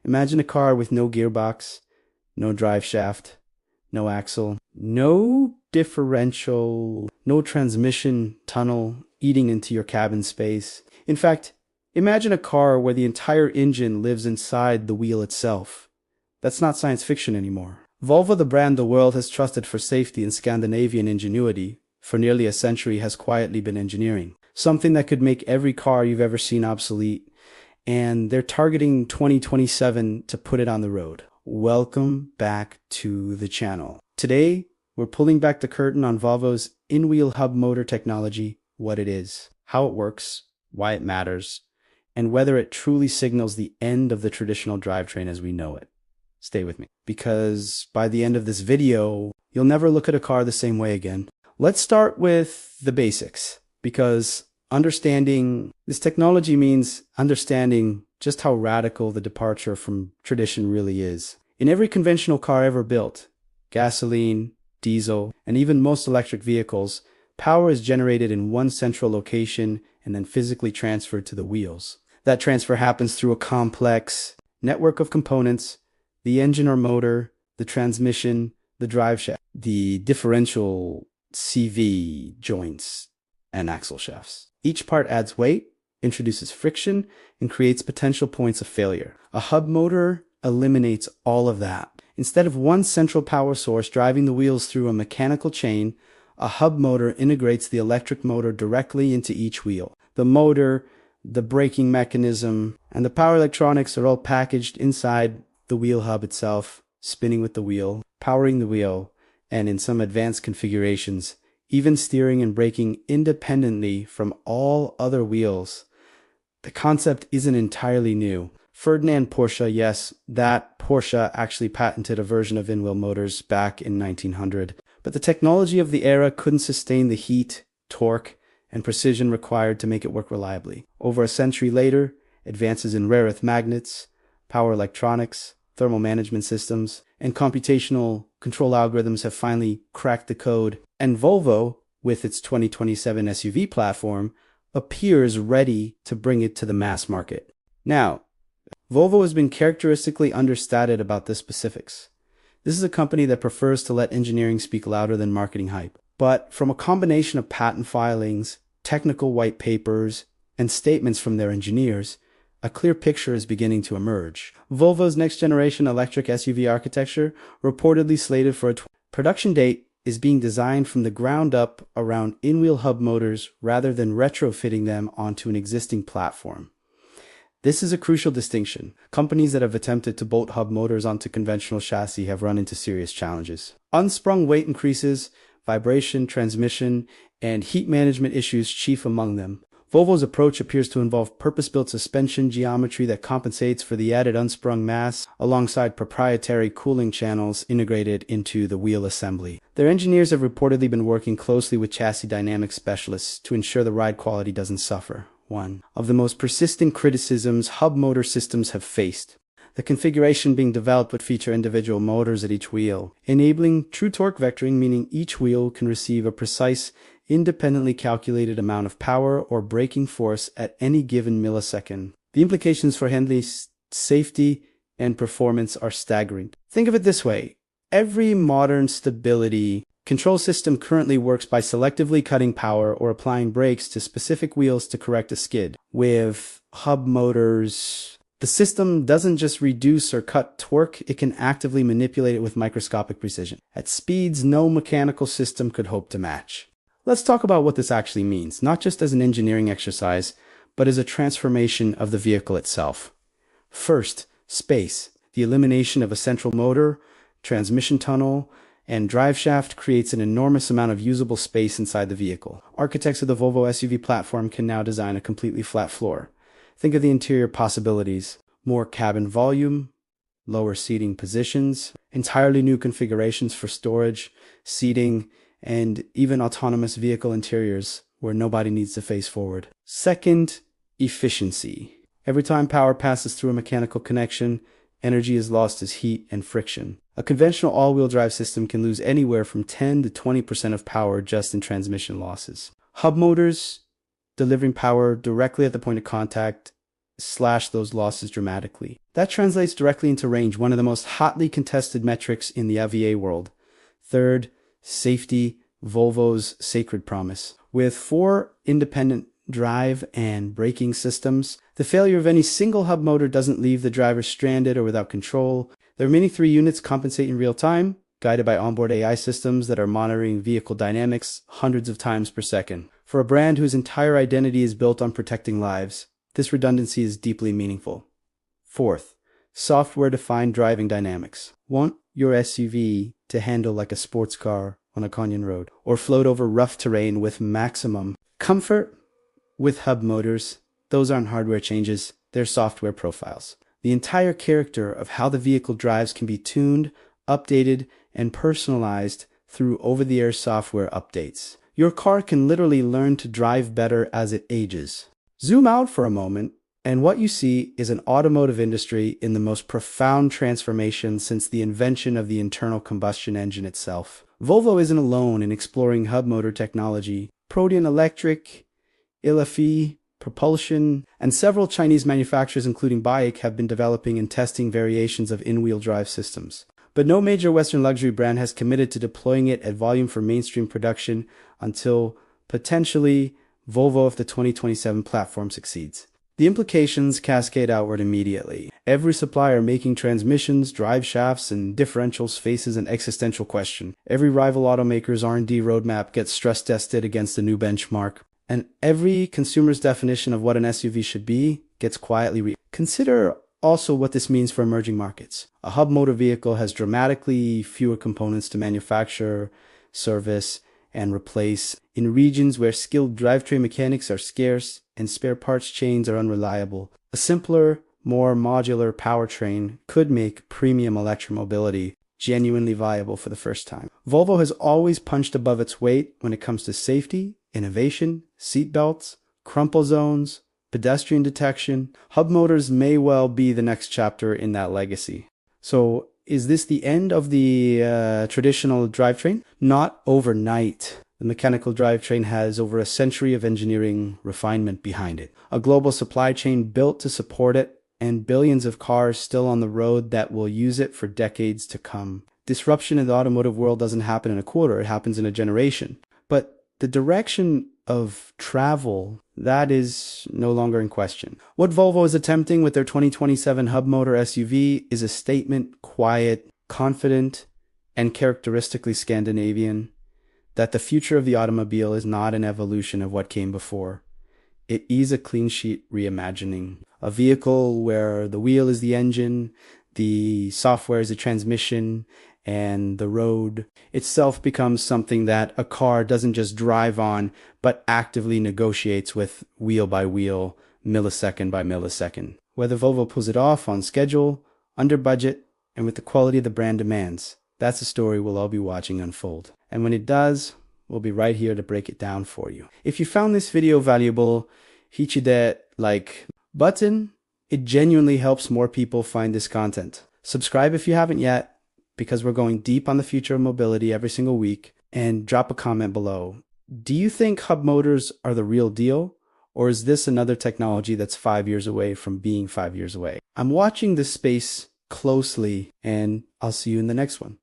Imagine a car with no gearbox, no drive shaft, no axle, no differential, no transmission tunnel eating into your cabin space. In fact, imagine a car where the entire engine lives inside the wheel itself. That's not science fiction anymore. Volvo, the brand the world has trusted for safety and Scandinavian ingenuity, for nearly a century has quietly been engineering. Something that could make every car you've ever seen obsolete. And they're targeting 2027 to put it on the road. Welcome back to the channel. Today, we're pulling back the curtain on Volvo's in-wheel hub motor technology, what it is, how it works, why it matters, and whether it truly signals the end of the traditional drivetrain as we know it. Stay with me, because by the end of this video, you'll never look at a car the same way again. Let's start with the basics, because understanding this technology means understanding just how radical the departure from tradition really is. In every conventional car ever built, gasoline, diesel, and even most electric vehicles, power is generated in one central location and then physically transferred to the wheels. That transfer happens through a complex network of components: the engine or motor, the transmission, the drive shaft, the differential CV joints, and axle shafts. Each part adds weight, introduces friction, and creates potential points of failure. A hub motor eliminates all of that. Instead of one central power source driving the wheels through a mechanical chain, a hub motor integrates the electric motor directly into each wheel. The motor, the braking mechanism, and the power electronics are all packaged inside the wheel hub itself, spinning with the wheel, powering the wheel, and in some advanced configurations, even steering and braking independently from all other wheels. The concept isn't entirely new. Ferdinand Porsche, yes, that Porsche actually patented a version of in-wheel motors back in 1900. But the technology of the era couldn't sustain the heat, torque, and precision required to make it work reliably. Over a century later, advances in rare earth magnets, power electronics, thermal management systems, and computational control algorithms have finally cracked the code, and Volvo, with its 2027 SUV platform, appears ready to bring it to the mass market. Now, Volvo has been characteristically understated about the specifics. This is a company that prefers to let engineering speak louder than marketing hype. But from a combination of patent filings, technical white papers, and statements from their engineers, a clear picture is beginning to emerge. Volvo's next-generation electric SUV architecture, reportedly slated for a production date, is being designed from the ground up around in-wheel hub motors rather than retrofitting them onto an existing platform. This is a crucial distinction. Companies that have attempted to bolt hub motors onto conventional chassis have run into serious challenges. Unsprung weight increases, vibration, transmission, and heat management issues chief among them. Volvo's approach appears to involve purpose-built suspension geometry that compensates for the added unsprung mass, alongside proprietary cooling channels integrated into the wheel assembly. Their engineers have reportedly been working closely with chassis dynamics specialists to ensure the ride quality doesn't suffer. One of the most persistent criticisms hub motor systems have faced. The configuration being developed would feature individual motors at each wheel, enabling true torque vectoring, meaning each wheel can receive a precise, independently calculated amount of power or braking force at any given millisecond. The implications for handling safety and performance are staggering. Think of it this way: every modern stability control system currently works by selectively cutting power or applying brakes to specific wheels to correct a skid. With hub motors, the system doesn't just reduce or cut torque, it can actively manipulate it with microscopic precision, at speeds no mechanical system could hope to match. Let's talk about what this actually means, not just as an engineering exercise, but as a transformation of the vehicle itself. First, space. The elimination of a central motor, transmission tunnel, and drive shaft creates an enormous amount of usable space inside the vehicle. Architects of the Volvo SUV platform can now design a completely flat floor. Think of the interior possibilities: more cabin volume, lower seating positions, entirely new configurations for storage, seating, and even autonomous vehicle interiors where nobody needs to face forward. Second, efficiency. Every time power passes through a mechanical connection, energy is lost as heat and friction. A conventional all-wheel drive system can lose anywhere from 10 to 20% of power just in transmission losses. Hub motors, delivering power directly at the point of contact, slash those losses dramatically. That translates directly into range, one of the most hotly contested metrics in the AVA world. Third, safety, Volvo's sacred promise. With 4 independent drive and braking systems, the failure of any single hub motor doesn't leave the driver stranded or without control. The remaining 3 units compensate in real time, guided by onboard AI systems that are monitoring vehicle dynamics hundreds of times per second. For a brand whose entire identity is built on protecting lives, this redundancy is deeply meaningful. Fourth, software-defined driving dynamics. Want your SUV to handle like a sports car on a canyon road, or float over rough terrain with maximum comfort? With hub motors, those aren't hardware changes, they're software profiles. The entire character of how the vehicle drives can be tuned, updated, and personalized through over-the-air software updates. Your car can literally learn to drive better as it ages. Zoom out for a moment, and what you see is an automotive industry in the most profound transformation since the invention of the internal combustion engine itself. Volvo isn't alone in exploring hub motor technology. Protean Electric, Ilafy, Propulsion, and several Chinese manufacturers including BAIC have been developing and testing variations of in-wheel drive systems. But no major Western luxury brand has committed to deploying it at volume for mainstream production until potentially Volvo if the 2027 platform succeeds. The implications cascade outward immediately. Every supplier making transmissions, drive shafts, and differentials faces an existential question. Every rival automaker's R&D roadmap gets stress-tested against a new benchmark. And every consumer's definition of what an SUV should be gets quietly Consider also what this means for emerging markets. A hub motor vehicle has dramatically fewer components to manufacture, service, and replace in regions where skilled drivetrain mechanics are scarce and spare parts chains are unreliable. A simpler, more modular powertrain could make premium electromobility genuinely viable for the first time. Volvo has always punched above its weight when it comes to safety, innovation, seat belts, crumple zones, pedestrian detection. Hub motors may well be the next chapter in that legacy. So is this the end of the traditional drivetrain? Not overnight. The mechanical drivetrain has over a century of engineering refinement behind it, a global supply chain built to support it, and billions of cars still on the road that will use it for decades to come. Disruption in the automotive world doesn't happen in a quarter, it happens in a generation. But the direction of travel, that is no longer in question. What Volvo is attempting with their 2027 hub motor SUV is a statement, quiet, confident, and characteristically Scandinavian, that the future of the automobile is not an evolution of what came before. It is a clean sheet reimagining. A vehicle where the wheel is the engine, the software is the transmission, and the road itself becomes something that a car doesn't just drive on, but actively negotiates with wheel by wheel, millisecond by millisecond. Whether Volvo pulls it off on schedule, under budget, and with the quality the brand demands, that's a story we'll all be watching unfold. And when it does, we'll be right here to break it down for you. If you found this video valuable, hit that like button. It genuinely helps more people find this content. Subscribe if you haven't yet, because we're going deep on the future of mobility every single week. And drop a comment below. Do you think hub motors are the real deal? Or is this another technology that's 5 years away from being 5 years away? I'm watching this space closely, and I'll see you in the next one.